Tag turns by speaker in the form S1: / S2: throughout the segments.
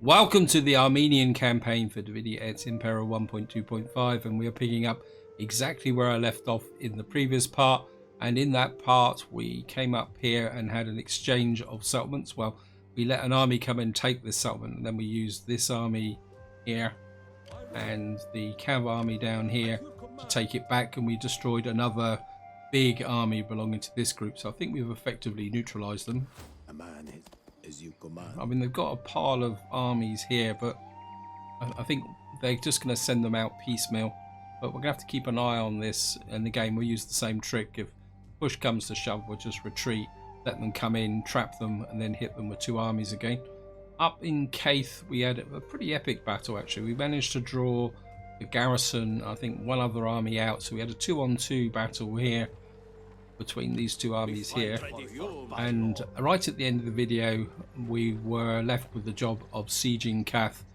S1: Welcome to the Armenian campaign for Divinity Et Impera 1.2.5, and we are picking up exactly where I left off in the previous part. And in that part we came up here and had an exchange of settlements. Well, we let an army come and take this settlement, and then we used this army here and the Cav army down here to take it back, and we destroyed another big army belonging to this group. So I think we've effectively neutralized them. I mean, they've got a pile of armies here, but I think they're just going to send them out piecemeal. But we're going to have to keep an eye on this. And again, we'll use the same trick. If push comes to shove, we'll just retreat, let them come in, trap them, and then hit them with two armies again. Up in Kaith, we had a pretty epic battle, actually. We managed to draw the garrison, I think one other army out. So we had a 2-on-2 battle here between these two armies here, and right at the end of the video we were left with the job of sieging Kath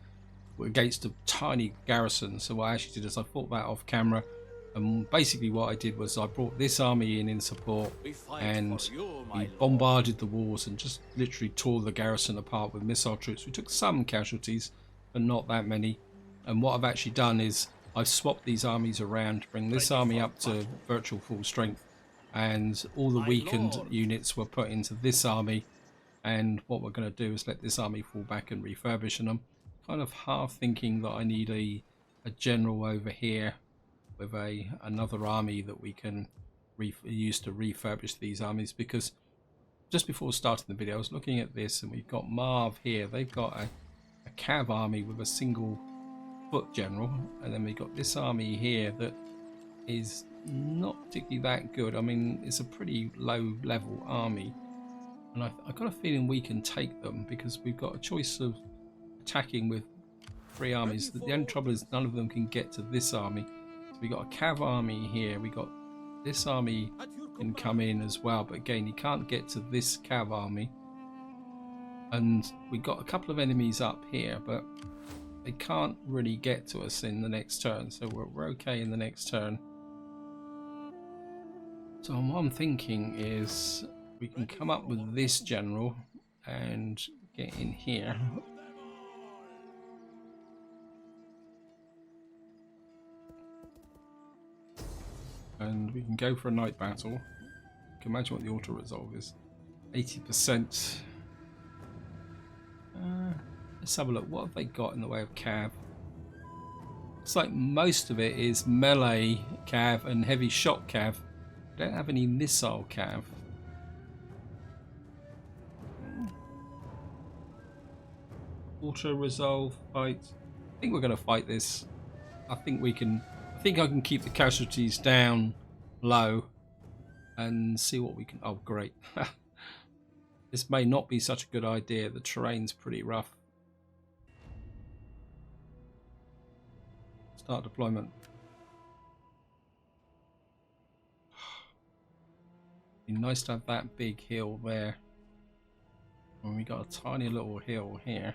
S1: against a tiny garrison. So what I actually did is I fought that off camera, and basically what I did was I brought this army in support, and we bombarded the walls and just literally tore the garrison apart with missile troops. We took some casualties, but not that many. And what I've actually done is I've swapped these armies around to bring this army up to virtual full strength, and all the weakened units were put into this army. And what we're going to do is let this army fall back and refurbish. And I'm kind of half thinking that I need a general over here with another army that we can use to refurbish these armies, because just before starting the video I was looking at this, and we've got Marv here. They've got a Cav army with a single foot general, and then we've got this army here that is not particularly that good. I mean, it's a pretty low level army, and I got a feeling we can take them because we've got a choice of attacking with three armies. The only trouble is none of them can get to this army. So we got a Cav army here, we got this army can come in as well, but again, you can't get to this Cav army. And we got a couple of enemies up here, but they can't really get to us in the next turn, so we're okay in the next turn. So what I'm thinking is we can come up with this general and get in here. And we can go for a night battle. You can imagine what the auto resolve is. 80%. Let's have a look. What have they got in the way of Cav? Looks like most of it is melee Cav and heavy shot Cav. Don't have any missile Cav. Auto resolve fight. I think we're going to fight this. I think I can keep the casualties down low and see what we can. Oh, great. This may not be such a good idea. The terrain's pretty rough. Start deployment. Be nice to have that big hill there. And we got a tiny little hill here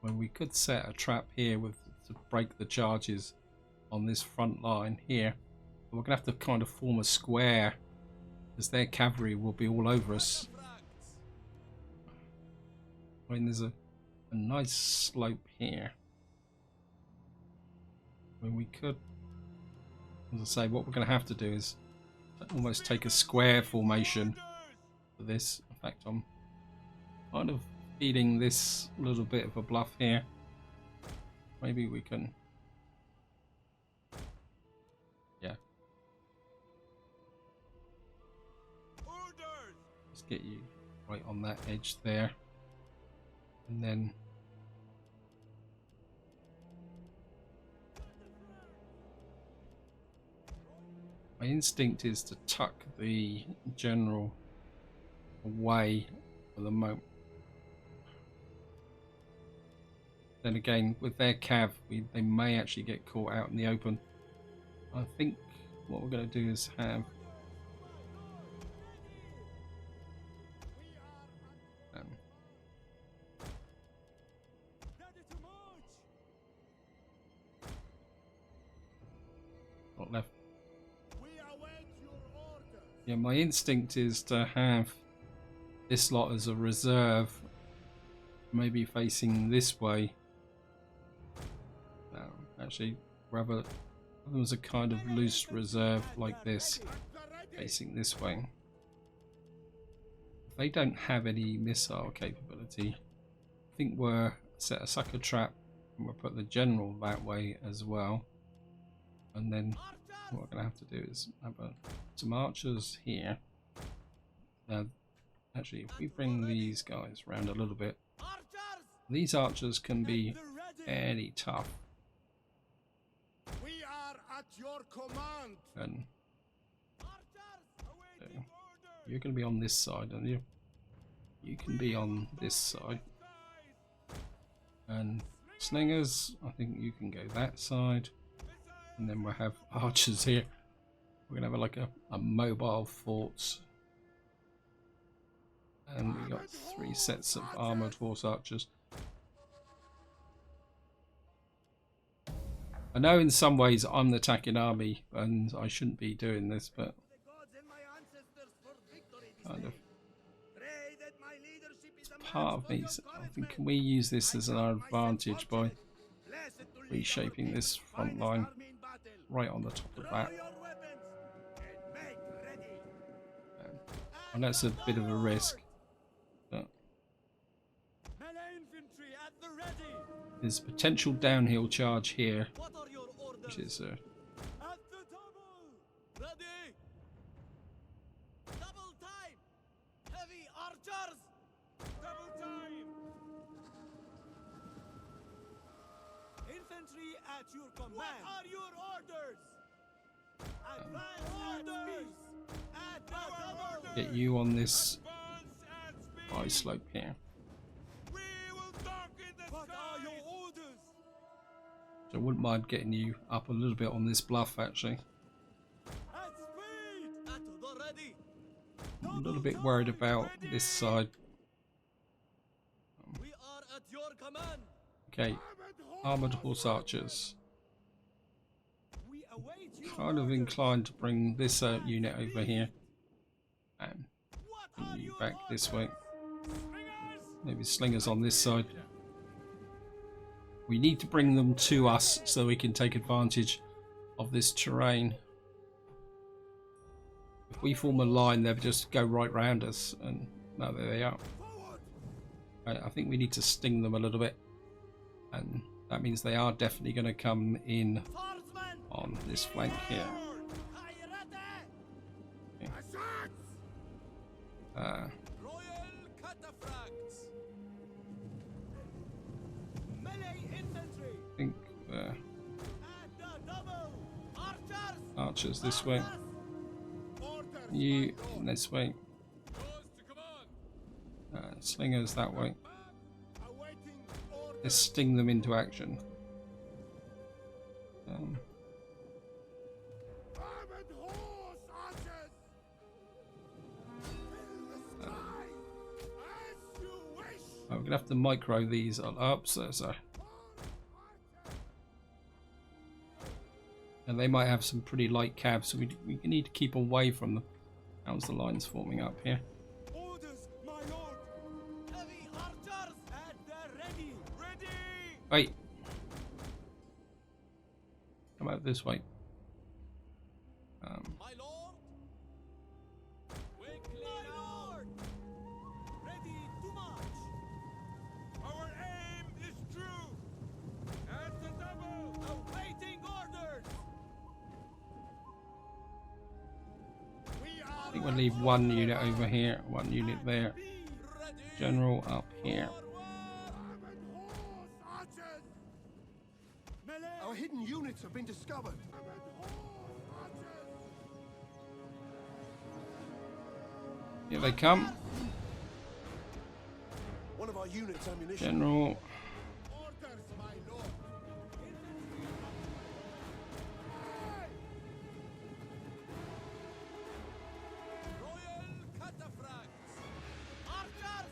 S1: where we could set a trap here to break the charges on this front line here. But we're gonna have to kind of form a square, as their cavalry will be all over us. I mean, there's a nice slope here where we could, as I say, what we're going to have to do is almost take a square formation for this. In fact, I'm kind of feeding this little bit of a bluff here. Maybe we can, yeah, just get you right on that edge there, and then my instinct is to tuck the general away for the moment. Then again, with their Cav, they may actually get caught out in the open. I think what we're going to do is have not left. Yeah, my instinct is to have this lot as a reserve maybe facing this way. No, actually, rather there was a kind of loose reserve like this, facing this way. If they don't have any missile capability, I think we'll set a sucker trap and we'll put the general that way as well. And then what we're going to have to do is have some archers here. Now, actually, if we bring these guys around a little bit, these archers can be fairly tough.
S2: We are at your command.
S1: And you're going to be on this side, and you can be on this side. And slingers, I think you can go that side. And then we'll have archers here. We're going to have like a mobile fort. And we got 3 sets of armored horse archers. I know in some ways I'm the attacking army and I shouldn't be doing this, but kind of it's part of me. I think, can we use this as an advantage by reshaping this front line right on the top of that? I know it's a bit of a risk, but there's a potential downhill charge here, which is
S2: Infantry at your command. What are your orders? Advance orders. At the double.
S1: Get you on this high slope here.
S2: We will dock in the what are your orders?
S1: So I wouldn't mind getting you up a little bit on this bluff actually.
S2: At speed. At the ready.
S1: I'm a little bit worried about this side.
S2: We are at your command.
S1: Okay, armored horse archers.
S2: We await you.
S1: Kind of inclined to bring this unit over here and bring you back this way. Maybe slingers on this side. We need to bring them to us so we can take advantage of this terrain. If we form a line, they'll just go right round us, and no, there they are. I think we need to sting them a little bit, and that means they are definitely going to come in on this flank here. Okay. I think archers this way, you this way, slingers that way. Let's sting them into action. I'm gonna have to micro these up, so. And they might have some pretty light cabs, so we need to keep away from them. How's the lines forming up here?
S2: Orders, my lord. Heavy archers at the ready. Ready.
S1: Wait. Come out this way.
S2: My lord. Quickly, my lord. Ready to march. Our aim is true. At the double. Awaiting orders.
S1: I think we'll leave one unit over here, one unit there. General up here.
S3: Our hidden units have been discovered.
S1: Here they come.
S3: One of our units' ammunition.
S1: General.
S2: Orders, my lord. Royal cataphracts. Archers.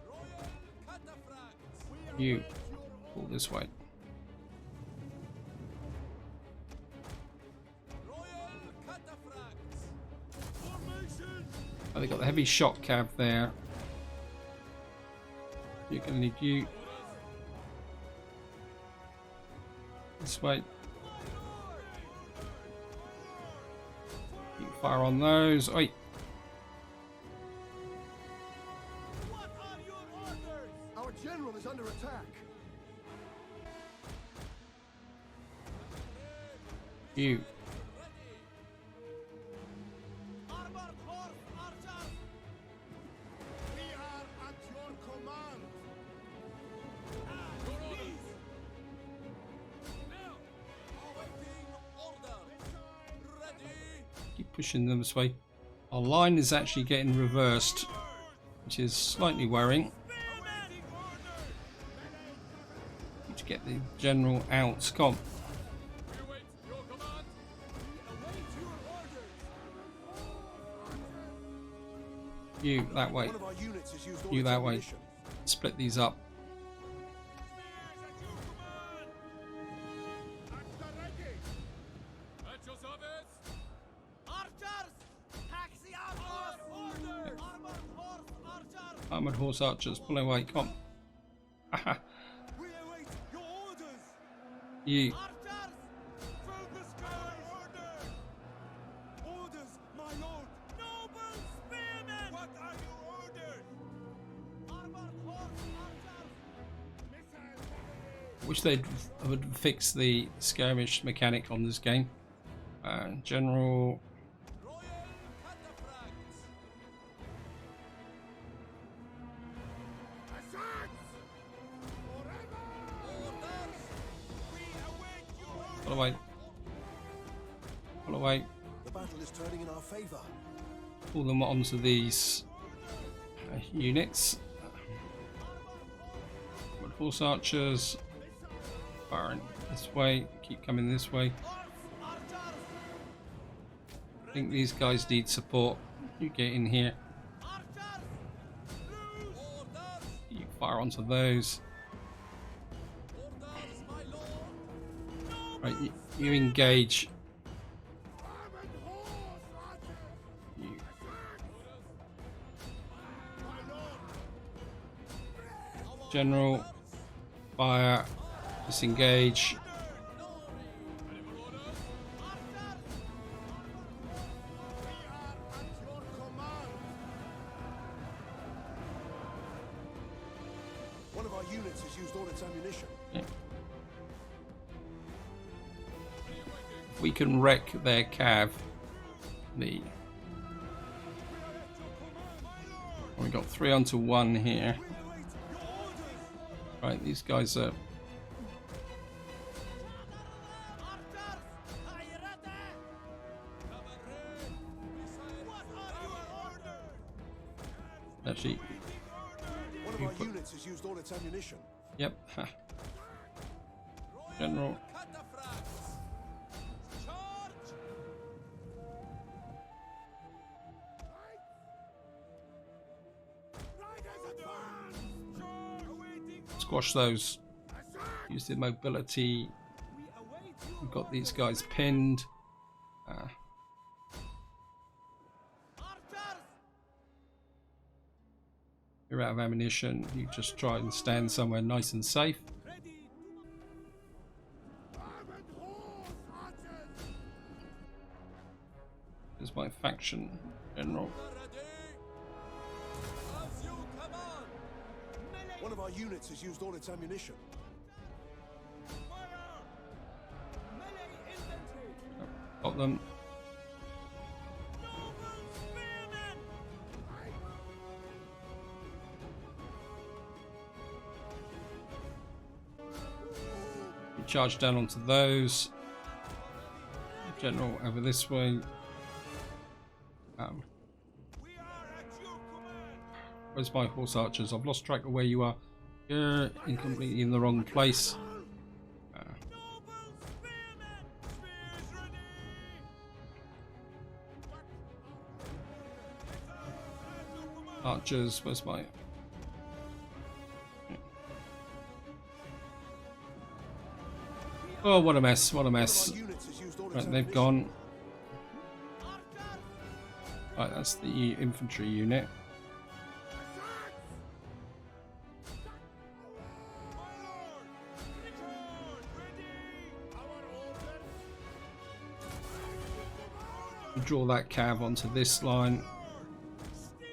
S2: Royal cataphracts.
S1: You pull this way.
S2: Royal
S1: Oh, they got the heavy shot cav there. You're gonna need you. This way. You fire on those. Oi.
S2: What are your orders?
S3: Our general is under attack.
S1: You.
S2: Armored horse archers!
S3: We are at your command.
S2: Please! Now! Awaiting order! Ready!
S1: Keep pushing them this way. Our line is actually getting reversed, which is slightly worrying.
S2: Awaiting order!
S1: Need to get the general out. Come on.
S2: We await your command! We await your orders!
S1: You that way.
S3: One of our units has used all
S1: You
S3: its
S1: that way.
S3: ammunition.
S1: Split these up.
S2: Spears at your command! At the ready! At your service! Archers! Taxi archers! Orders! Armored horse archers!
S1: Armored horse archers, pull away. Come on. Haha.
S3: We await your orders.
S1: You.
S2: Archers! Fill the sky! Order!
S3: Orders, my lord.
S2: Noble spearmen! What are your orders? Armored horse archers! Missile!
S1: Wish they would fix the skirmish mechanic on this game. General.
S2: Royal cataphracts! Assaults! Forever! Orders! We await your orders!
S1: Pull away. Pull away.
S3: The battle is turning in our favor.
S1: Pull them onto these units. Armored horse archers. Firing this way. Keep coming this way. I think these guys need support. You get in here. You fire onto those. Right, you engage. You. General, fire, disengage.
S3: One of our units has used all its ammunition.
S1: Yeah. We can wreck their cav. We got 3 onto 1 here. Right, these guys are. Actually,
S3: One of our units has used all its ammunition.
S1: yep. Ha. General.
S2: Cataphracts! Charge! Riders advance! Charge! Awaiting
S1: Squash those. Use the mobility.
S2: We await you.
S1: We've got these guys pinned.
S2: Archers!
S1: You're out of ammunition. You just try and stand somewhere nice and safe.
S2: Ready
S1: There's my faction general.
S2: ready! As you command! Melee
S3: One of our units has used all its ammunition.
S2: fire! Melee infantry!
S1: Got them.
S2: Noble spearmen!
S1: You charge down onto those. General over this way.
S2: We are at your command!
S1: Where's my horse archers? I've lost track of where you are. You're completely in the wrong place.
S2: Noble spearmen! Spears ready! At your command!
S1: Archers, where's my... Oh, what a mess, what a
S3: One of
S1: mess.
S3: our units has used all its
S1: Right,
S3: ammunition.
S1: they've gone.
S2: Archers!
S1: Right, that's the infantry unit. We draw that cav onto this line.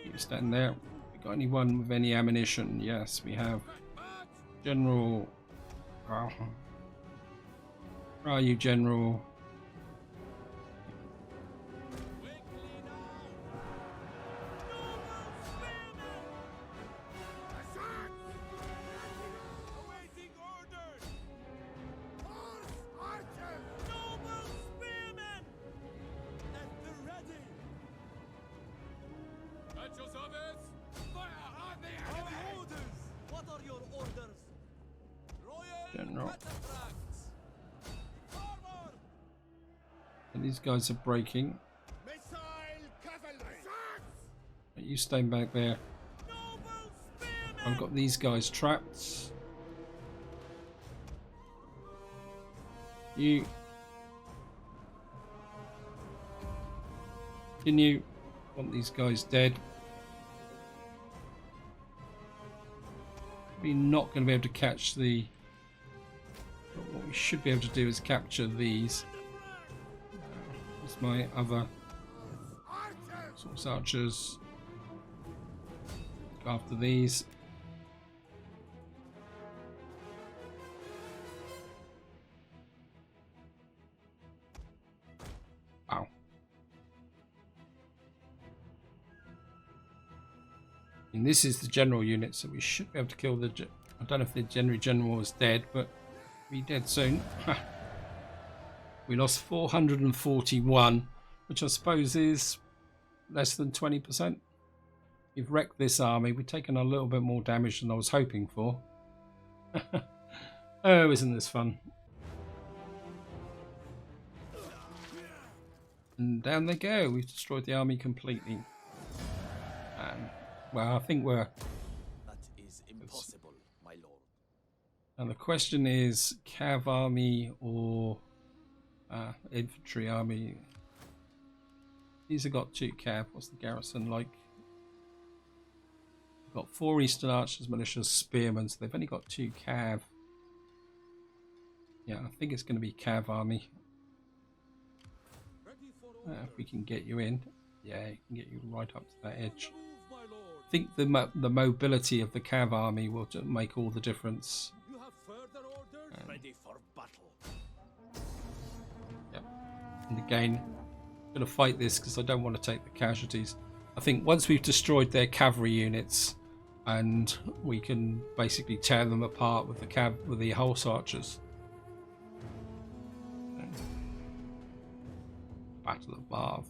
S1: You stand there. We got anyone with any ammunition? Yes, we have. General. Wow. Where are you, General? General. And these guys are breaking. You stay back there. I've got these guys trapped. You. Can you want these guys dead? We're not going to be able to catch the. But what we should be able to do is capture these. That's my other source archers. Go after these. Wow. And this is the general unit, so we should be able to kill the. I don't know if the general is dead, but be dead soon. We lost 441, which I suppose is less than 20%. We've wrecked this army. We've taken a little bit more damage than I was hoping for. Oh, isn't this fun? And down they go. We've destroyed the army completely. And, well, I think we're...
S4: That is impossible, my lord.
S1: And the question is, cav army or infantry army? These have got 2 cav. What's the garrison like? We've got 4 Eastern Archers, Militias, Spearmen, so they've only got 2 cav. Yeah, I think it's going to be cav army. If we can get you in. Yeah, you can get you right up to that edge. I think the mobility of the cav army will make all the difference.
S2: You have further orders?
S4: Ready for battle.
S1: Yep. And again, I'm going to fight this because I don't want to take the casualties. I think once we've destroyed their cavalry units, and we can basically tear them apart with the horse archers. Battle of Marv.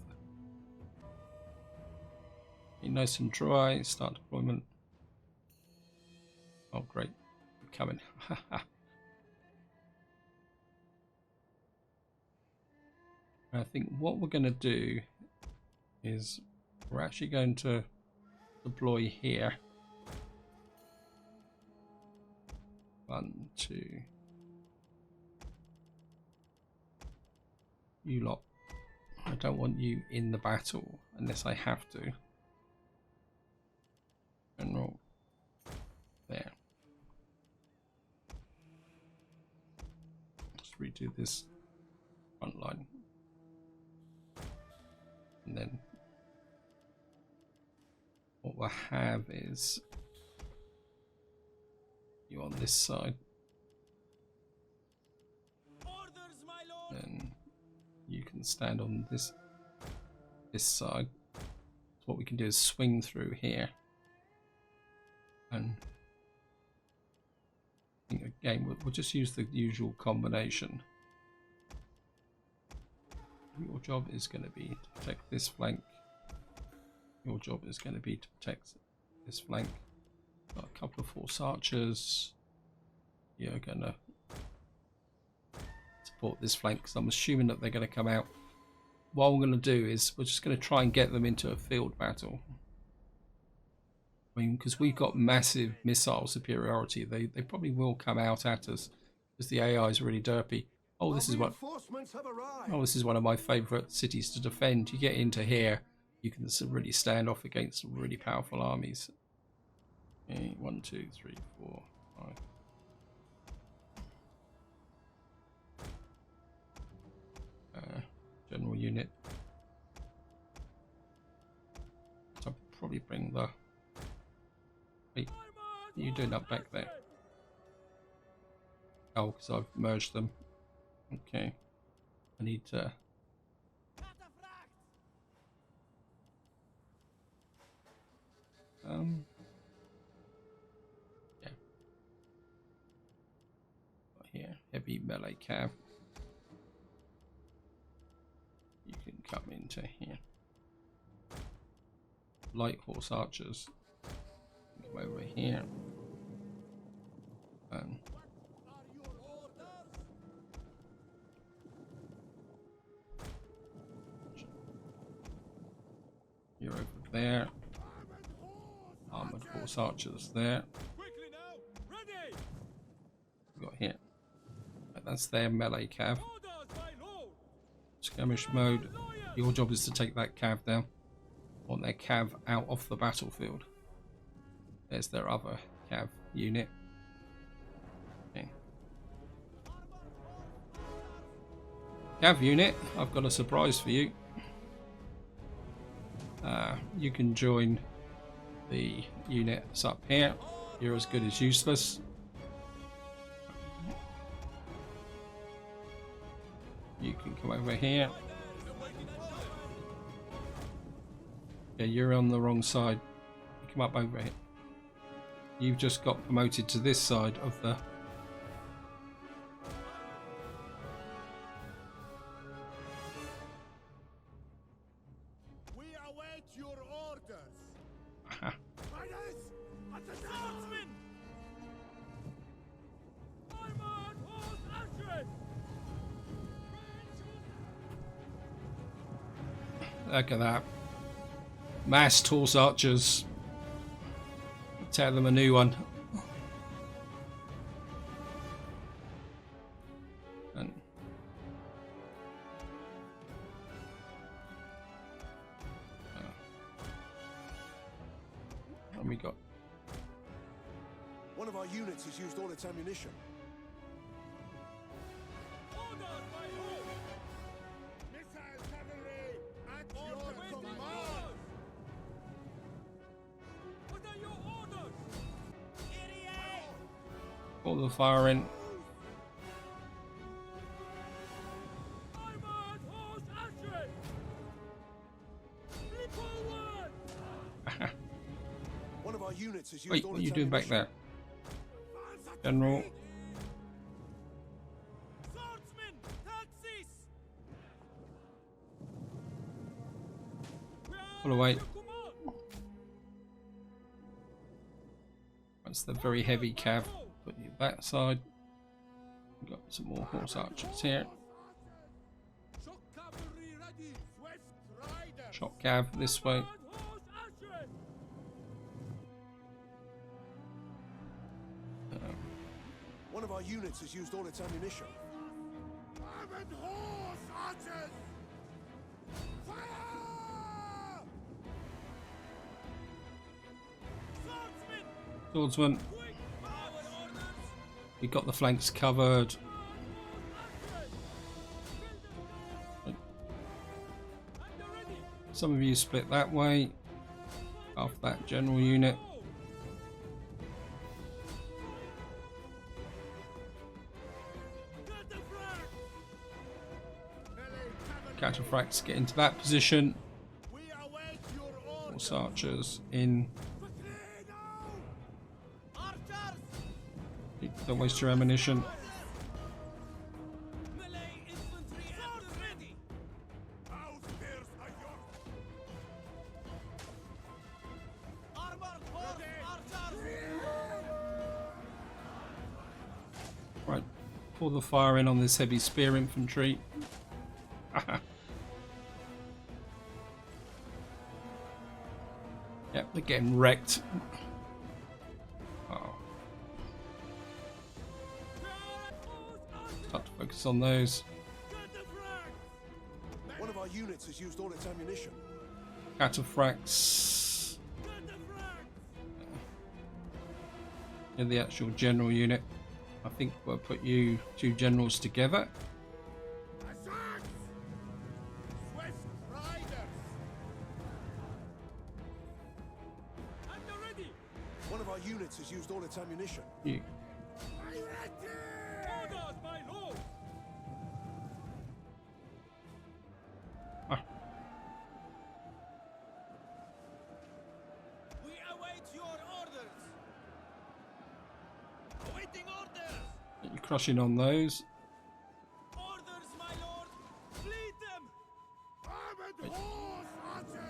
S1: Nice and dry. Start deployment. Oh, great. We're coming. I think what we're going to do is we're actually going to deploy here. 1, 2. You lot. I don't want you in the battle unless I have to. General. There. Let's redo this front line. And then what we'll have is you on this side.
S2: Orders, my lord.
S1: Then you can stand on this side. So what we can do is swing through here. And I think again we'll just use the usual combination. Your job is going to be to protect this flank. Your job is going to be to protect this flank. Got a couple of horse archers. You're going to support this flank because I'm assuming that they're going to come out. What I'm going to do is we're just going to try and get them into a field battle. I mean, because we've got massive missile superiority, they probably will come out at us because the AI is really derpy. Oh, this is what. Oh, this is one of my favourite cities to defend. You get into here, you can really stand off against some really powerful armies. Okay, 1, 2, 3, 4, 5. General unit. So I'll probably bring the. Wait, what are you doing up back there? Oh, because I've merged them. Okay. I need to. Yeah. Here, heavy melee cav. You can come into here. Light horse archers. Come over here. You're over there. Armored horse archers there.
S2: Quickly now, ready.
S1: We've got here. Right, that's their melee cav.
S2: Orders, my lord.
S1: Skirmish mode. Your job is to take that cav down. Want their cav out of the battlefield. There's their other cav unit. Okay. Cav unit, I've got a surprise for you. You can join the units up here. You're as good as useless. You can come over here. Yeah, you're on the wrong side. You come up over here. You've just got promoted to this side of the.
S2: We await your orders. Riders, at the swordsman. Armored horse archers.
S1: Look at that. Massed horse archers. Tear them a new one. And we got.
S3: One of our units has used all its ammunition.
S2: Orders, my lord. Missile cavalry at your command. What are your orders?
S1: All the fire in.
S2: Armored horse archers. Leap forward.
S3: One of our units has used
S1: Wait,
S3: all
S1: what are
S3: its
S1: you doing back
S3: ammunition.
S1: there? General.
S2: Swordsman, taxis.
S1: Pull away. That's the very heavy cav. Put you that side. We've got some more horse archers here.
S2: Shock cavalry ready. Swift rider.
S1: Shot cav this way.
S2: Armored horse archers.
S3: One of our units has used all its ammunition.
S2: Armored horse archers. Fire! Swordsman,
S1: Swordsman.
S2: quick! Our orders.
S1: We got the flanks covered. Some of you split that way. Off that general unit. Cataphracts get into that position.
S2: We await your orders.
S1: Horse archers in.
S2: Archers,
S1: Don't waste your ammunition.
S2: melee infantry at the ready. Our spears are yours. Armored horse archers.
S1: Right, pour the fire in on this heavy spear infantry. Yep, they're getting wrecked. Oh. Start to focus on those.
S3: One of our units has used all its ammunition.
S1: cataphracts. In the actual general unit. I think we'll put you two generals together.
S3: One of our units has used all its ammunition.
S1: You.
S2: Orders, my lord!
S1: Ah.
S2: We await your orders! Awaiting orders!
S1: You're crushing on those.
S2: Orders, my lord! Lead them!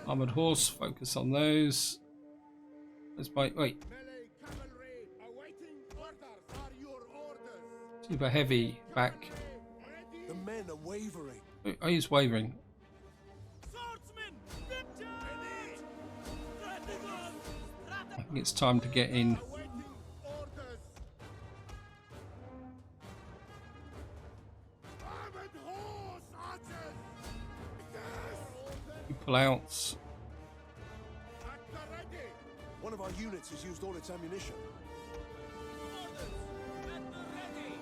S1: Armored horse, focus on those. Let's wait.
S2: Melee cavalry awaiting orders are your orders!
S1: Super heavy back.
S3: The men are wavering.
S1: Oh, he's wavering.
S2: Swordsmen!
S1: I think it's time to get in.
S2: Awaiting orders! Armored horse archers! Yes!
S1: You pull out.
S2: At the ready!
S3: One of our units has used all its ammunition.
S2: Orders! At the ready!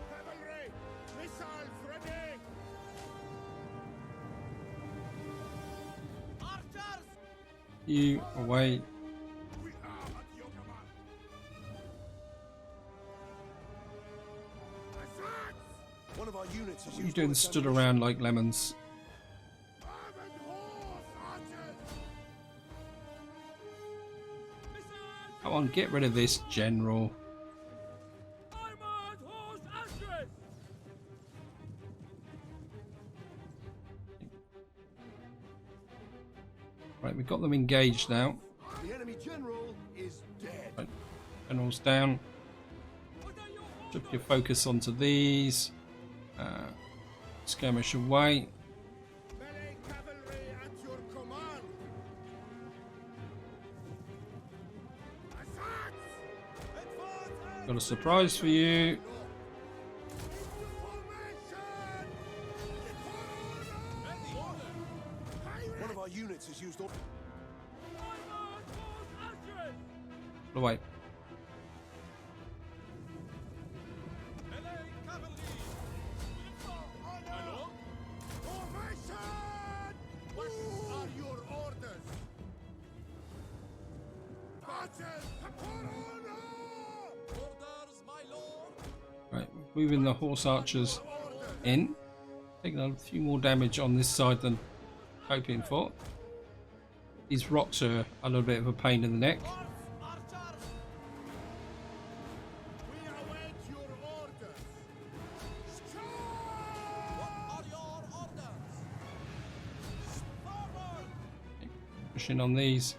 S2: Cavalry! Missiles ready! Archers!
S1: You away.
S2: We are at your command! Attack!
S3: One of our units has
S1: What are you
S3: used
S1: doing
S3: all its
S1: stood
S3: ammunition.
S1: around like lemons?
S2: Armored horse archers! Missiles!
S1: Come on, get rid of this general.
S2: Armored horse archers!
S1: Right, we've got them engaged now.
S3: The enemy general is dead.
S1: Right, general's down.
S2: What are your
S1: Took
S2: orders?
S1: your focus onto these. Skirmish away.
S2: Melee cavalry at your command! Attack! Advance!
S1: Got a surprise for you.
S3: One of our units has used all.
S1: Away.
S2: What are your orders? Orders, my lord!
S1: Right, moving the horse archers in. Taking a few more damage on this side than hoping for. These rocks are a little bit of a pain in the neck.
S2: Archers! We await your orders! What are your orders? Forward!
S1: Pushing on these.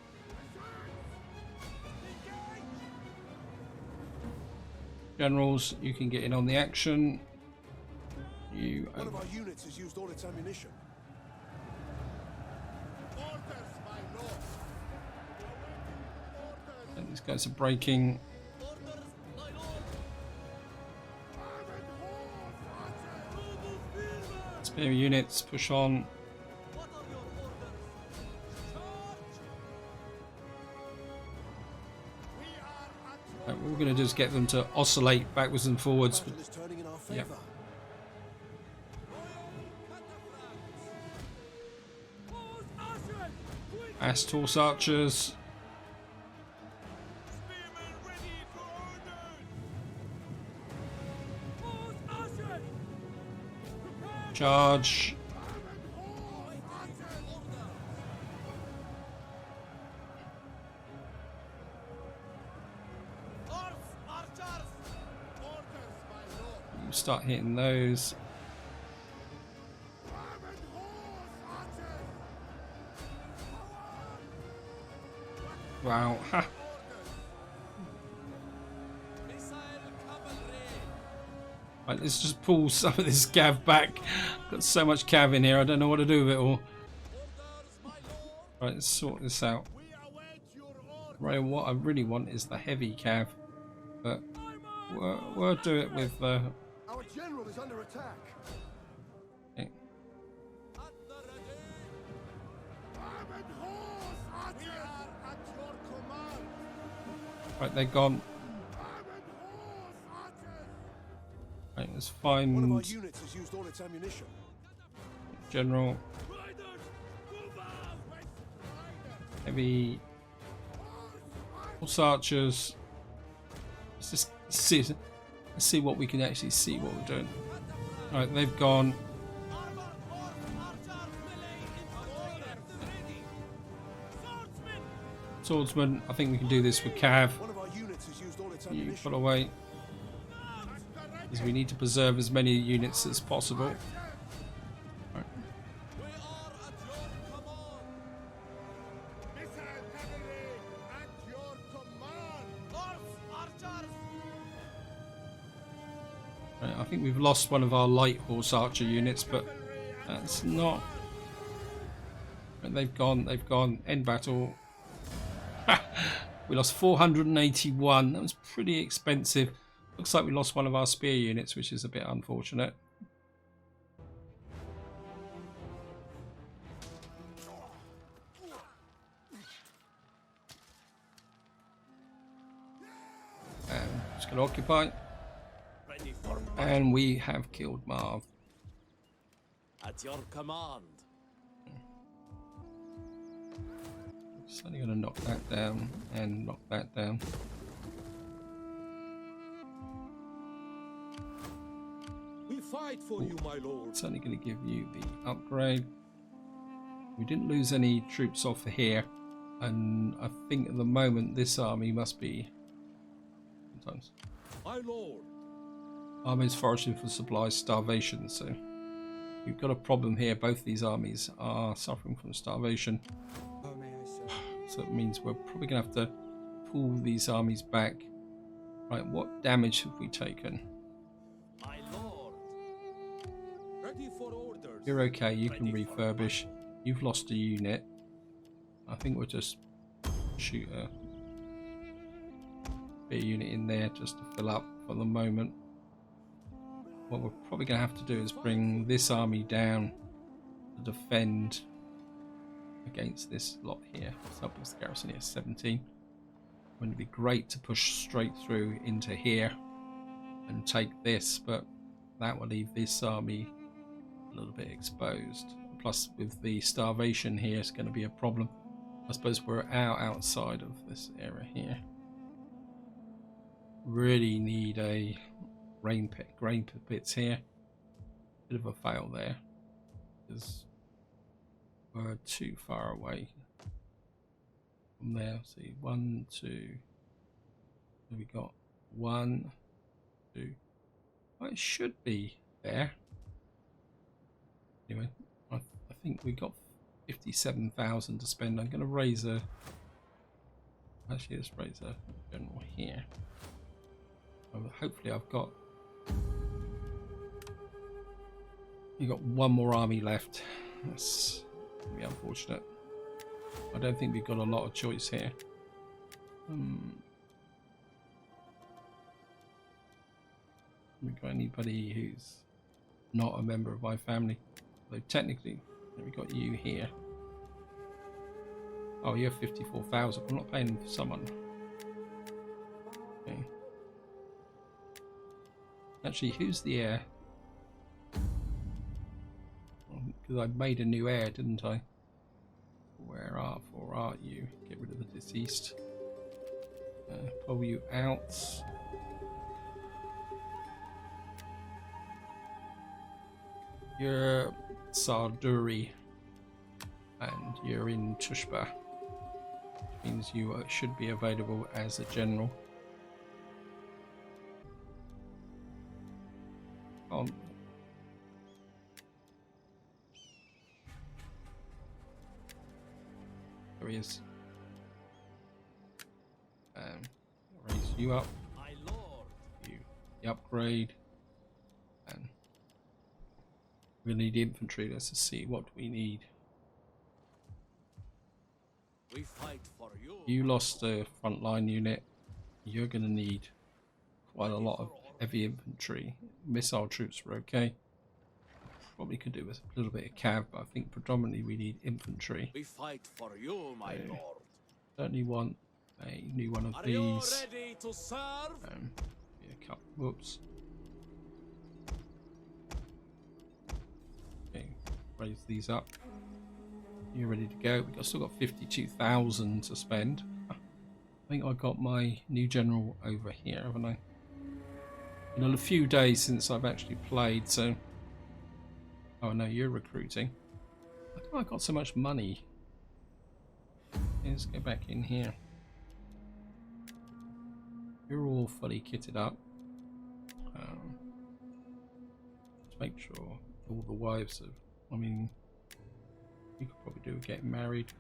S1: Generals, you can get in on the action. You.
S3: One of our units has used all its ammunition.
S2: Orders, my lord! Orders!
S1: These guys are breaking.
S2: Orders, my lord! Armored horse archers! Noble spearmen!
S1: Spear units, push on.
S2: What are your orders? Charge! We are at your
S1: What we're going to do is get them to oscillate backwards and forwards.
S3: Battle is turning in our favor.
S1: Yep.
S2: horse archers! Quick!
S1: Ast horse archers.
S2: Spearmen ready for orders! Horse archers! Prepare!
S1: Charge.
S2: Horse archers! Order! Horse archers! Orders, my lord!
S1: You start hitting those.
S2: Armored horse archers!
S1: Wow. Ha.
S2: Missile cavalry!
S1: Right, let's just pull some of this cav back. Got so much cav in here, I don't know what to do with it all.
S2: Orders, my lord!
S1: Right, let's sort this out.
S2: We await your orders!
S1: Right, what I really want is the heavy cav. But we'll do it with
S3: Our general is under attack.
S2: At the
S1: Right, they're gone. Right, let's find
S3: One of our units has used all its ammunition.
S1: General. Heavy horse archers. Let's just see what we can actually see what we're doing. Right, they've gone. Swordsman, I think we can do this with Cav.
S3: One of our units has used all its
S1: You
S3: ammunition.
S1: pull away. Because we need to preserve as many units as possible. Right. Right, I think we've lost one of our light horse archer units, but that's not. Right, they've gone. End battle. We lost 481. That was pretty expensive. Looks like we lost one of our spear units, which is a bit unfortunate. Just going to occupy.
S4: Ready for battle.
S1: And we have killed Marv.
S4: At your command.
S1: Just only going to knock that down and knock that down.
S2: We fight for you, my lord.
S1: It's only going to give you the upgrade. We didn't lose any troops off here, and I think at the moment this army must be sometimes
S2: My lord.
S1: armies foraging for supplies, starvation. So we've got a problem here. Both these armies are suffering from starvation.
S2: How may I serve?
S1: So it means we're probably going to have to pull these armies back. Right, what damage have we taken?
S4: My lord.
S2: Ready for orders.
S1: You're okay, you can refurbish. You've lost a unit. I think we'll just shoot a bit unit in there just to fill up for the moment. What we're probably going to have to do is bring this army down to defend against this lot here. Surplus garrison here, 17. Wouldn't it be great to push straight through into here and take this, but that will leave this army a little bit exposed. Plus with the starvation here, it's going to be a problem. I suppose we're outside of this area here. Really need a grain pits here. Bit of a fail there because we're too far away from there. See, 1, 2. We got 1, 2. Well, it should be there. Anyway, I think we got 57,000 to spend. I'm going to raise a. Actually, let's raise a general here. Hopefully, I've got. You got one more army left. That's gonna be unfortunate. I don't think we've got a lot of choice here. We got anybody who's not a member of my family? Though technically, we got you here. Oh, you have 54,000. I'm not paying for someone. Okay. Actually, who's the heir? Because I made a new heir, didn't I? Where are you? Get rid of the deceased. Pull you out. You're Sarduri, and you're in Tushba, which means you should be available as a general. There he is. Raise you up.
S4: My lord.
S1: You upgrade, and we need infantry. Let's just see what we need.
S4: We fight for you.
S1: You lost a frontline unit. You're going to need quite a lot of heavy infantry. Missile troops were okay. probably could do with a little bit of cav, but I think predominantly we need infantry.
S4: We fight for you, my
S1: Okay.
S4: lord.
S1: Certainly want a new one of
S4: Are you
S1: these.
S4: ready to serve?
S1: Yeah, whoops. Okay, raise these up. You're ready to go. We've still got 52,000 to spend. I think I got my new general over here, haven't I? In a few days since I've actually played, so... Oh no, you're recruiting. I think I got so much money. Let's go back in here. You're all fully kitted up. Let's make sure all the wives have... I mean, you could probably do with getting married.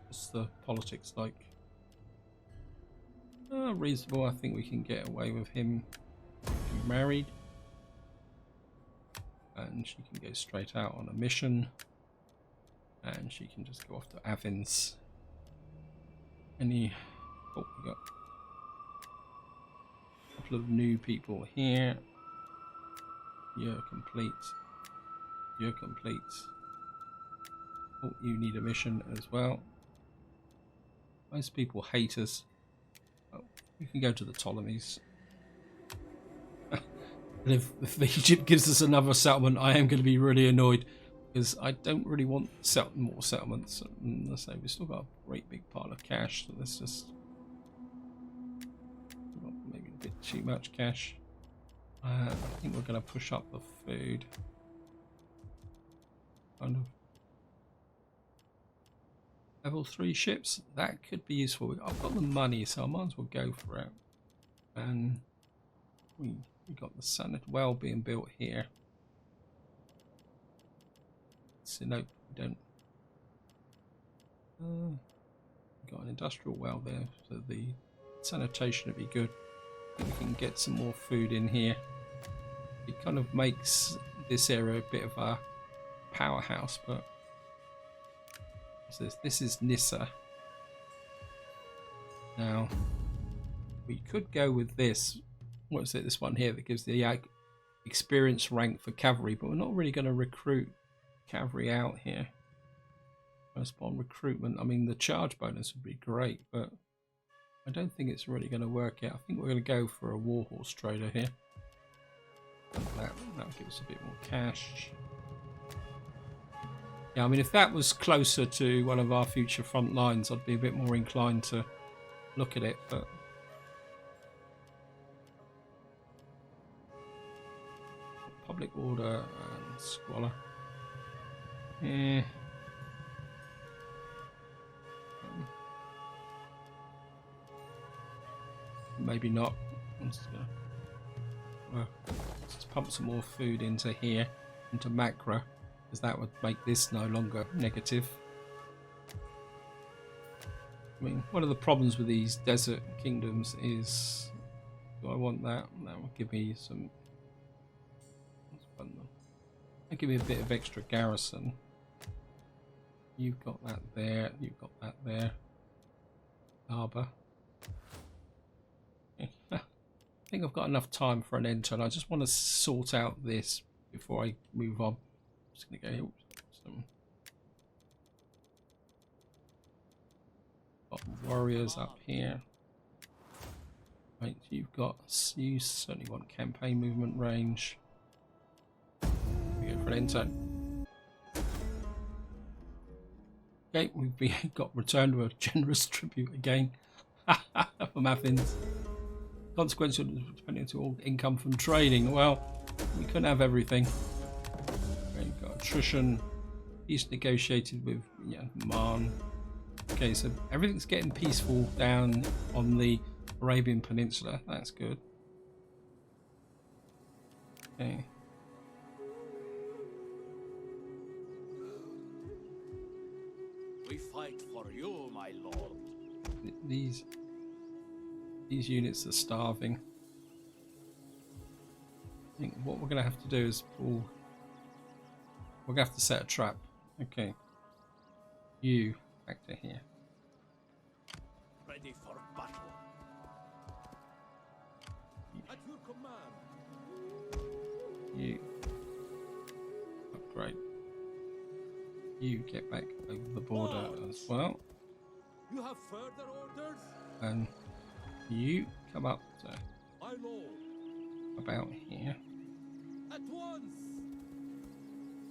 S1: What's the politics like? Reasonable. I think we can get away with him being married. And she can go straight out on a mission. And she can just go off to Athens. Oh, we got a couple of new people here. You're complete. You're complete. Oh, you need a mission as well. Most people hate us. Oh, we can go to the Ptolemies. And if Egypt gives us another settlement, I am going to be really annoyed, because I don't really want more settlements. Let's say we've still got a great big pile of cash, so let's just... maybe a bit too much cash. I think we're going to push up the food. Kind of. Level 3 ships, that could be useful. I've got the money, so I might as well go for it. And we got the Senate well being built here. So nope, we don't. Got an industrial well there, so the sanitation would be good. I think we can get some more food in here. It kind of makes this area a bit of a powerhouse, but this is Nissa. Now we could go with this. What is it? This one here that gives the experience rank for cavalry, but we're not really going to recruit cavalry out here. First on recruitment, I mean the charge bonus would be great, but I don't think it's really going to work out. I think we're going to go for a warhorse trader here. That'll give us a bit more cash. Yeah, I mean if that was closer to one of our future front lines, I'd be a bit more inclined to look at it, but public order and squalor. Yeah. Maybe not. Let's pump some more food into here, into Macra, because that would make this no longer negative. I mean, one of the problems with these desert kingdoms is, do I want that? That will give me some... That'll give me a bit of extra garrison. You've got that there, you've got that there. Harbour. I think I've got enough time for an enter, and I just want to sort out this before I move on. I'm just going to go some got warriors up here. Right, you certainly want campaign movement range. We go for an enter. Okay, we've got returned to a generous tribute again from Athens. Consequential depending on all income from trading. Well, we couldn't have everything. Okay, we've got attrition. Peace negotiated with Man. Okay, so everything's getting peaceful down on the Arabian Peninsula. That's good. Okay.
S4: We fight for you, my lord.
S1: These units are starving. I think what we're going to have to do is pull... We're going to have to set a trap. Okay. You, back to here.
S4: Ready for battle.
S1: You upgrade. You get back over the border as well.
S4: You have further orders?
S1: And you come up to
S4: My lord.
S1: about here.
S4: At once.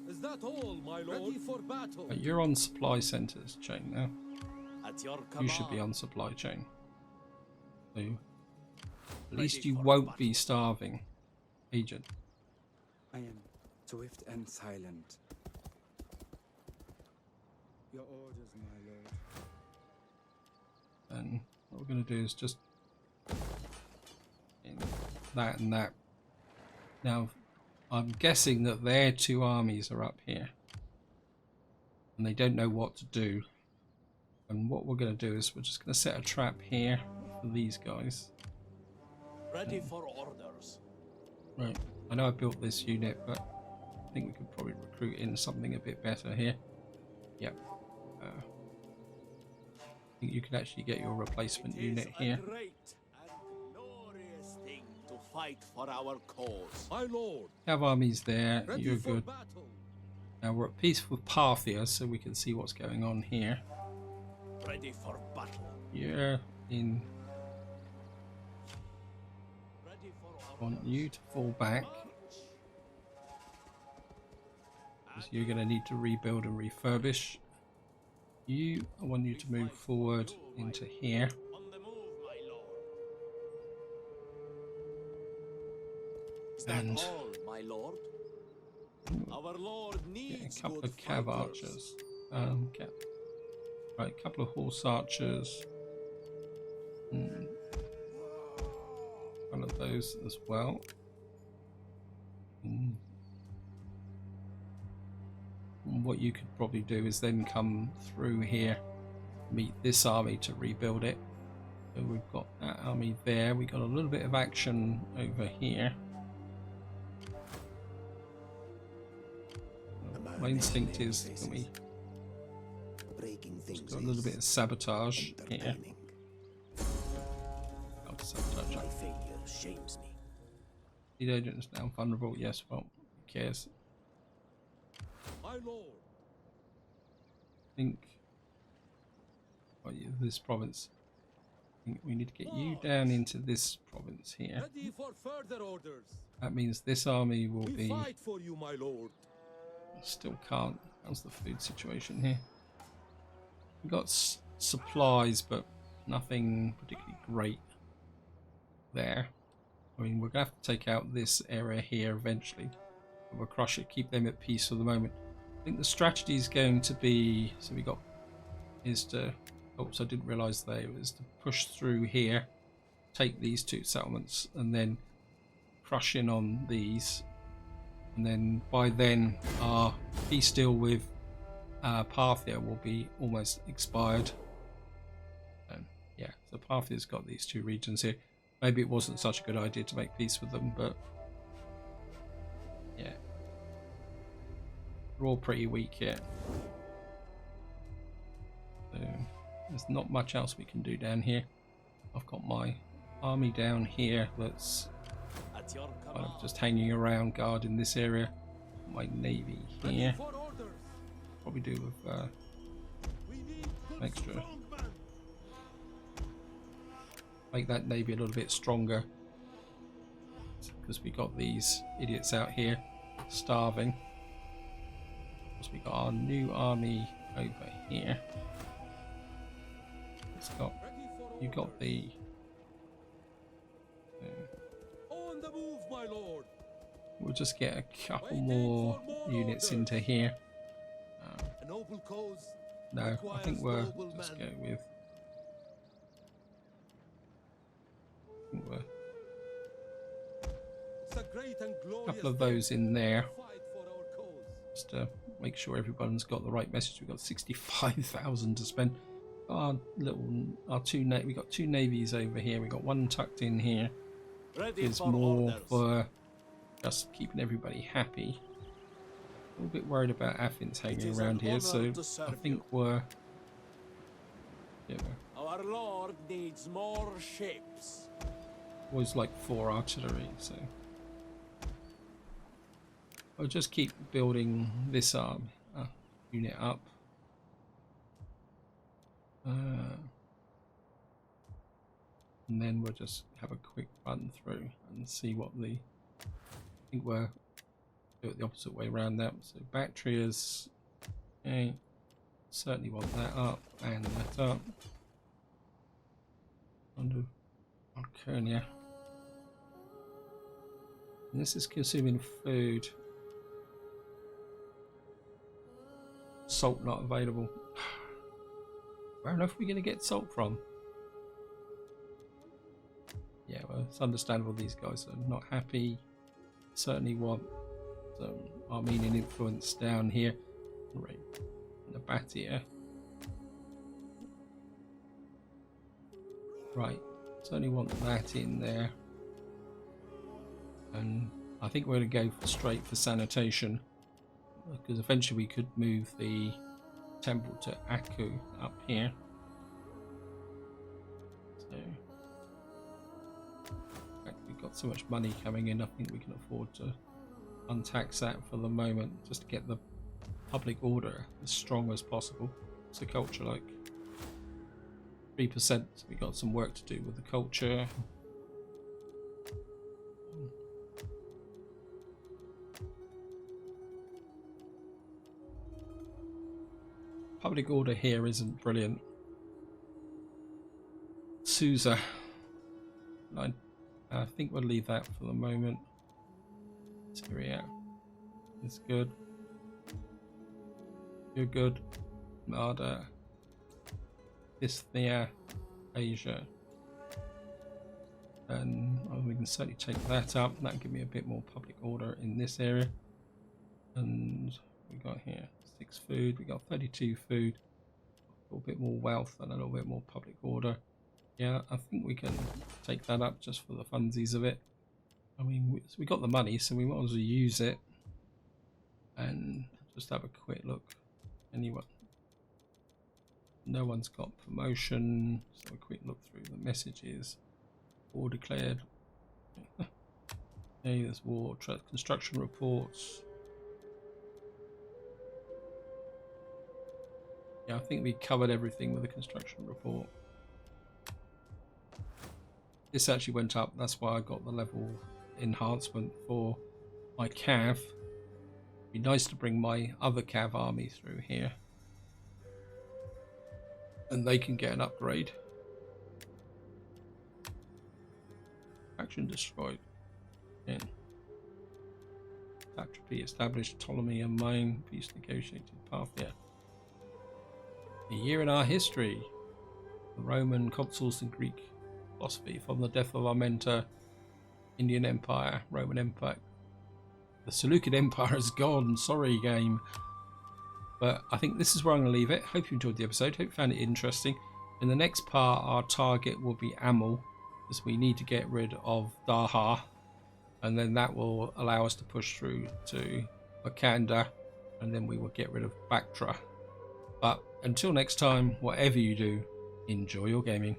S4: Is that all, my lord? Ready for battle.
S1: But you're on supply centers chain now.
S4: At your command.
S1: You should be on supply chain. So at least
S4: Ready
S1: you
S4: for
S1: won't
S4: battle.
S1: be starving, agent.
S5: I am swift and silent. Your orders, my lord.
S1: And what we're going to do is just in that and that. Now, I'm guessing that their two armies are up here. And they don't know what to do. And what we're going to do is we're just going to set a trap here for these guys.
S4: Ready for orders.
S1: Right. I know I built this unit, but I think we could probably recruit in something a bit better here. Yep. I think you can actually get your replacement unit here.
S4: A great and glorious thing to fight for our cause.
S2: My lord.
S1: Have armies there.
S2: Ready
S1: You're
S2: for
S1: good.
S2: battle.
S1: Now we're at peace with Parthia, so we can see what's going on here.
S4: Ready for battle.
S1: You're in.
S4: Ready for
S1: I want you to fall back, because you're going to need to rebuild and refurbish. You, I want you to move forward into here.
S4: On the move, my lord. Is that
S1: And
S4: all, my lord? Our lord
S1: get
S4: needs
S1: a couple
S4: good
S1: of cav
S4: fighters.
S1: archers. Right, a couple of horse archers. One of those as well. And what you could probably do is then come through here, meet this army to rebuild it. So we've got that army there. We've got a little bit of action over here. My instinct is, can we
S3: Breaking things
S1: do a little bit of sabotage here? Oh, sabotage.
S3: My failure shames me.
S1: The agent is now vulnerable. Yes, well, who cares?
S2: My lord.
S1: I think this province. I think we need to get you down into this province here.
S2: Ready for further orders.
S1: That means this army will
S2: We
S1: be.
S2: fight for you, my lord.
S1: Still can't. How's the food situation here? We've got supplies, but nothing particularly great there. I mean, we're gonna have to take out this area here eventually. We'll crush it, keep them at peace for the moment. I think the strategy is going to be, so we got, is to, oops, I didn't realise they was to push through here, take these two settlements, and then crush in on these. And then by then our peace deal with Parthia will be almost expired. Yeah, so Parthia's got these two regions here. Maybe it wasn't such a good idea to make peace with them, but yeah, they're all pretty weak here. So there's not much else we can do down here. I've got my army down here that's
S4: At your
S1: kind
S4: command.
S1: of just hanging around guarding this area. My navy
S2: Ready
S1: here.
S2: for orders.
S1: Probably do with
S2: We need good
S1: extra.
S2: strong men.
S1: Make that navy a little bit stronger, because we got these idiots out here starving. Plus we got our new army over here. It's got,
S2: Ready for
S1: you got
S2: orders.
S1: the
S2: On the move, my lord.
S1: we'll just get a couple more units into here.
S2: A noble cause.
S1: No, I think we're
S2: Noble
S1: just
S2: men.
S1: go with. I think we're
S2: It's a great and
S1: a
S2: glorious
S1: couple of
S2: day
S1: those in there,
S2: to fight for our cause.
S1: just to make sure everyone's got the right message. We've got 65,000 to spend. We got two navies over here. We got one tucked in here.
S4: Ready
S1: Is
S4: for
S1: more
S4: orders.
S1: for just keeping everybody happy. A little bit worried about Athens hanging
S4: is
S1: around
S4: an
S1: here,
S4: honor
S1: so
S4: to serve
S1: I think we're. Yeah,
S4: Our lord needs more ships.
S1: always like 4 artillery, so I'll just keep building this unit up. And then we'll just have a quick run through and see what I think we'll do it the opposite way around that. So Bactrias, okay, certainly want that up and that up. Under Armenia. And this is consuming food. Salt not available. Where on earth are we going to get salt from? Yeah, well, it's understandable these guys are not happy. Certainly want some Armenian influence down here. Right, Nabatea. Right, certainly want that in there. And I think we're going to go straight for sanitation, because eventually we could move the temple to Aku up here. So we've got so much money coming in, I think we can afford to untax that for the moment, just to get the public order as strong as possible. It's a culture like 3%. We got some work to do with the culture. Public order here isn't brilliant. Susa. I think we'll leave that for the moment. Syria is good. You're good. Marda. Isthnia. Asia. And we can certainly take that up. That'll give me a bit more public order in this area. And we got here 6 food. We got 32 food. A little bit more wealth and a little bit more public order. Yeah, I think we can take that up just for the funsies of it. I mean, we got the money, so we might as well use it. And just have a quick look. Anyone? No one's got promotion. So a quick look through the messages. War declared. Okay, there's war. Construction reports. Yeah, I think we covered everything with the construction report. This actually went up, that's why I got the level enhancement for my cav. It'd be nice to bring my other cav army through here. And they can get an upgrade. Faction destroyed. Again. Satrapy established, Ptolemy and mine, peace negotiated, Parthia. A year in our history. The Roman consuls and Greek philosophy from the death of our mentor, Indian Empire, Roman Empire. The Seleucid Empire is gone. Sorry, game. But I think this is where I'm going to leave it. Hope you enjoyed the episode. Hope you found it interesting. In the next part, our target will be Amul, as we need to get rid of Daha, and then that will allow us to push through to Wakanda, and then we will get rid of Bactra. But until next time, whatever you do, enjoy your gaming.